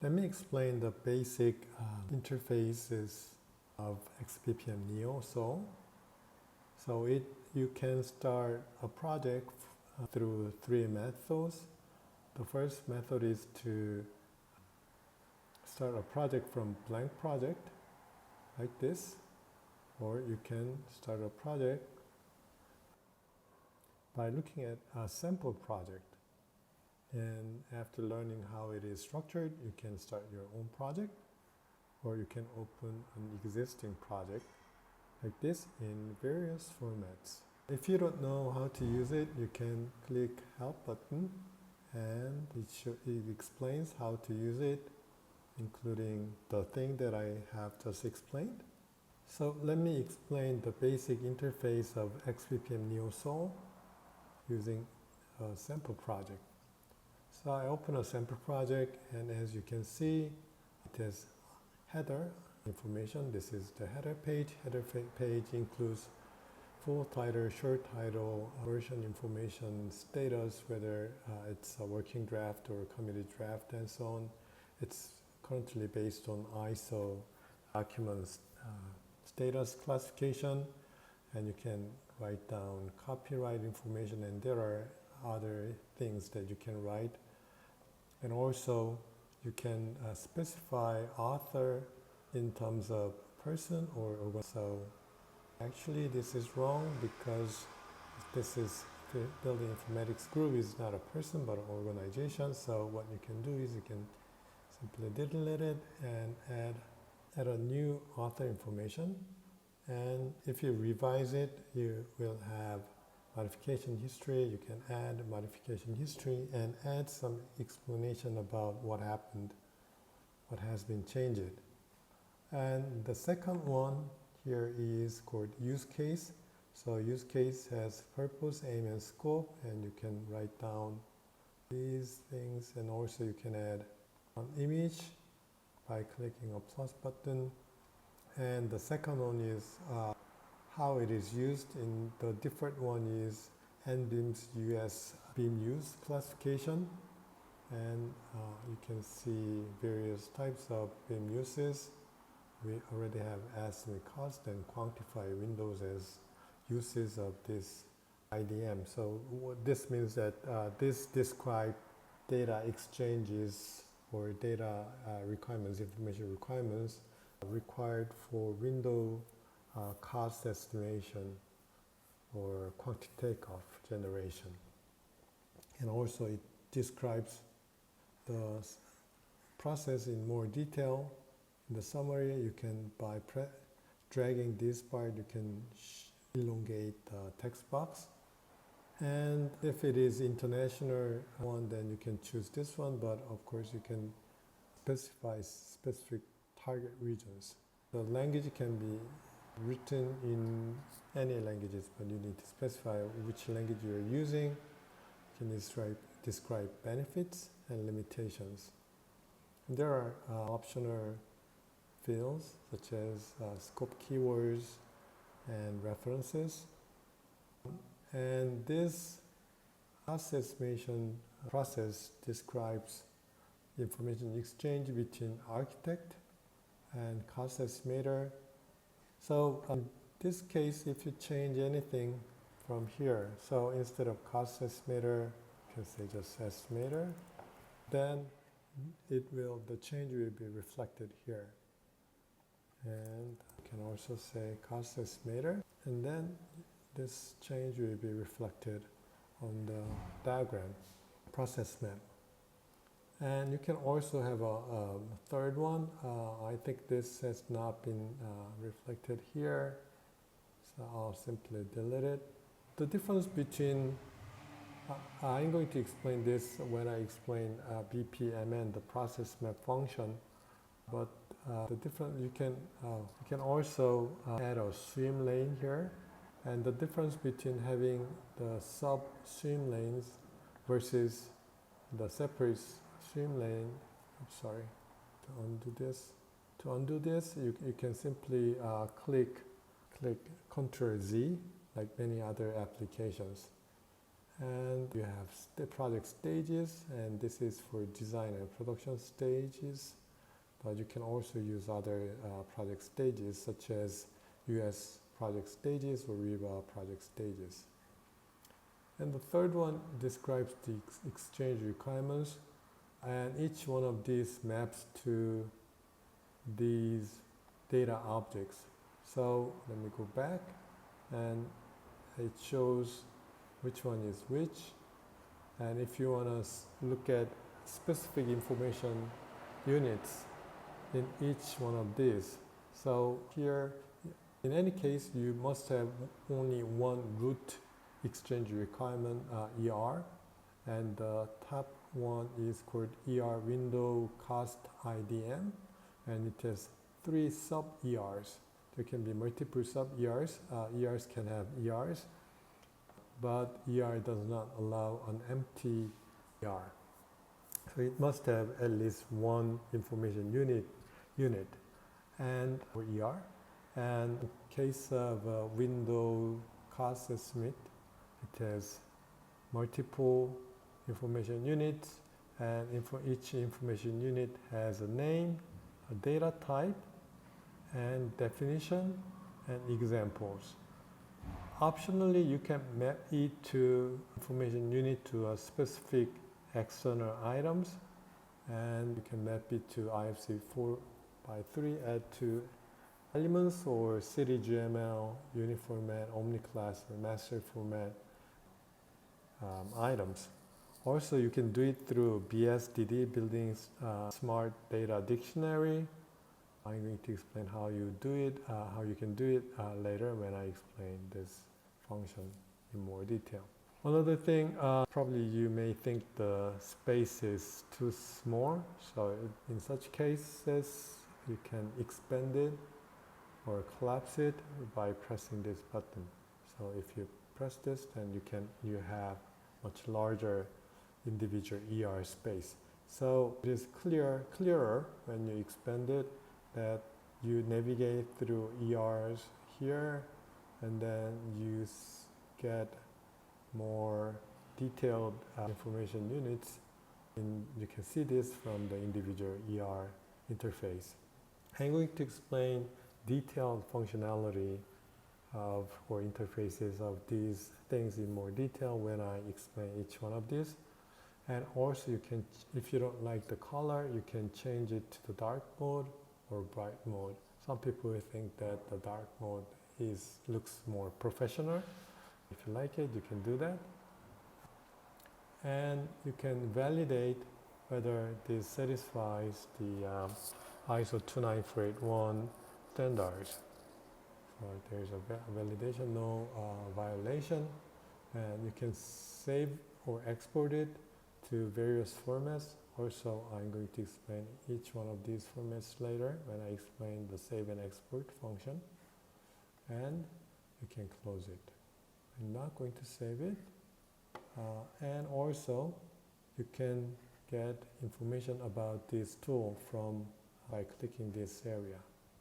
Let me explain the basic interfaces of xPPM neo-Seoul. So you can start a project through three methods. The first method is to start a project from blank project like this, or you can start a project by looking at a sample project. And after learning how it is structured, you can start your own project, or you can open an existing project like this in various formats. If you don't know how to use it, you can click Help button, and it explains how to use it, including the thing that I have just explained. So let me explain the basic interface of xPPM neo-Seoul using a sample project. So I open a sample project, and as you can see, it has header information. This is the header page. Header page includes full title, short title, version information, status, whether it's a working draft or a committed draft, and so on. It's currently based on ISO documents status classification, and you can write down copyright information, and there are other things that you can write. And also you can specify author in terms of person or so. Actually this is wrong, because this is the Building Informatics Group is not a person but an organization. So what you can do is you can simply delete it and add a new author information. And if you revise it, you will have modification history. You can add modification history and add some explanation about what happened, what has been changed. And the second one here is called use case. So use case has purpose, aim, and scope, and you can write down these things, and also you can add an image by clicking a plus button. And the second one is how it is used. In the different one is NBIM's US beam use classification, and you can see various types of beam uses. We already have estimate cost and quantify windows as uses of this IDM. So what this means that this describe data exchanges or data requirements, information requirements required for window cost estimation or quantity takeoff generation. And also it describes the process in more detail. In the summary, you can, by dragging this part, you can elongate the text box. And if it is international one, then you can choose this one, but of course you can specify specific target regions. The language can be written in any languages, but you need to specify which language you are using. You can describe benefits and limitations. And there are optional fields such as scope keywords and references. And this cost estimation process describes information exchange between architect and cost estimator. So in this case, if you change anything from here, so instead of cost estimator, you can say just estimator, then the change will be reflected here. And you can also say cost estimator, and then this change will be reflected on the diagram, process map. And you can also have a third one. I think this has not been reflected here, so I'll simply delete it. The difference between, I'm going to explain this when I explain BPMN, the process map function, but the difference, you can also add a swim lane here, and the difference between having the sub swim lanes versus the separate swim lane. I'm sorry, to undo this. To undo this, you can simply click Ctrl Z, like many other applications. And you have the project stages, and this is for design and production stages. But you can also use other project stages such as US project stages or REBA project stages. And the third one describes the exchange requirements, and each one of these maps to these data objects. So let me go back, and it shows which one is which. And if you want to look at specific information units in each one of these, so here in any case you must have only one root exchange requirement, ER, and the top one is called ER window cost IDM, and it has 3 sub ERs. There can be multiple sub ERs. ERs can have ERs, but ER does not allow an empty ER. So it must have at least one information unit and for ER. And in case of window cost estimate, it has multiple information units, and each information unit has a name, a data type, and definition and examples. Optionally, you can map it to information unit to a specific external items, and you can map it to IFC 4x3 add to elements or CityGML, uniformat, omniclass, or master format items. Also, you can do it through BSDD, Building Smart Data Dictionary. I'm going to explain how you do it, how you can do it later when I explain this function in more detail. Another thing, probably you may think the space is too small, so in such cases you can expand it or collapse it by pressing this button. So if you press this, then you have much larger individual ER space. So it is clearer when you expand it that you navigate through ERs here, and then you get more detailed information units. And you can see this from the individual ER interface. I'm going to explain detailed functionality of or interfaces of these things in more detail when I explain each one of these. And also you can, if you don't like the color, you can change it to the dark mode or bright mode. Some people think that the dark mode looks more professional. If you like it, you can do that. And you can validate whether this satisfies the ISO 29481 standards. So there's a validation, no violation, and you can save or export it to various formats. Also, I'm going to explain each one of these formats later when I explain the save and export function. And you can close it. I'm not going to save it. And also, you can get information about this tool by clicking this area.